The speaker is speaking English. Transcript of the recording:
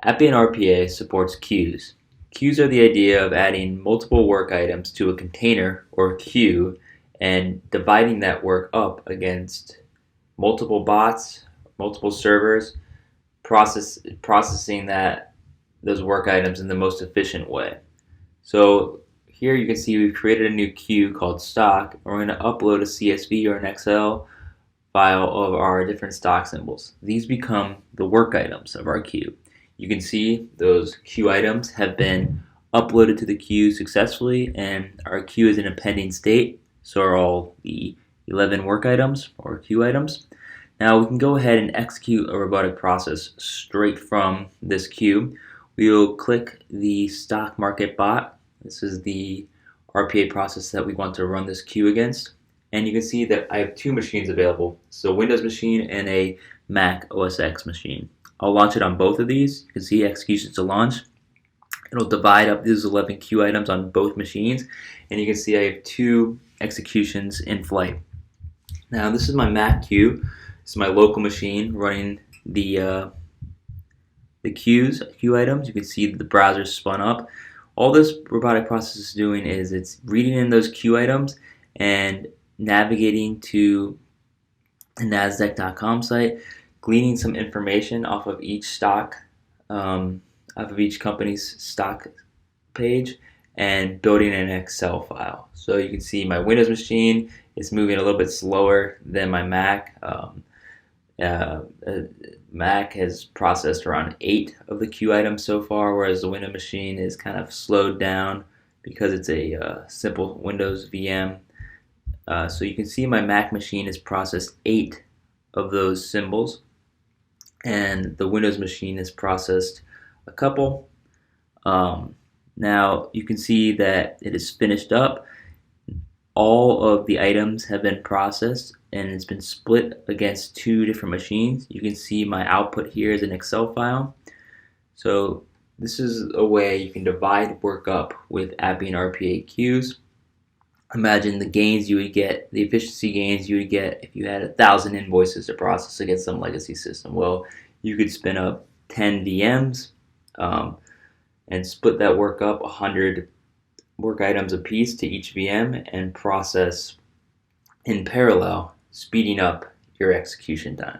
Appian RPA supports queues. Queues are the idea of adding multiple work items to a container or queue and dividing that work up against multiple bots, multiple servers, processing those work items in the most efficient way. So here you can see we've created a new queue called stock. We're going to upload a CSV or an Excel file of our different stock symbols. These become the work items of our queue. You can see those queue items have been uploaded to the queue successfully, and our queue is in a pending state. So are all the 11 work items or queue items. Now we can go ahead and execute a robotic process straight from this queue. We will click the stock market bot. This is the RPA process that we want to run this queue against. And you can see that I have two machines available. So a Windows machine and a Mac OS X machine. I'll launch it on both of these. You can see executions to launch. It'll divide up these 11 queue items on both machines. And you can see I have two executions in flight. Now this is my Mac queue. This is my local machine running the queue items. You can see the browser spun up. All this robotic process is doing is it's reading in those queue items and navigating to the NASDAQ.com site, gleaning some information off of each stock, off of each company's stock page, and building an Excel file. So you can see my Windows machine is moving a little bit slower than my Mac. Mac has processed around 8 of the queue items so far, whereas the Windows machine is kind of slowed down because it's a simple Windows VM. So you can see my Mac machine has processed 8 of those symbols, and the Windows machine has processed a couple. Now you can see that it is finished up. All of the items have been processed and it's been split against two different machines. You can see my output here is an Excel file. So this is a way you can divide work up with Appian RPA queues. Imagine the gains you would get, the efficiency gains you would get if you had 1,000 invoices to process against some legacy system. Well, you could spin up 10 VMs and split that work up 100 work items a piece to each VM and process in parallel, speeding up your execution time.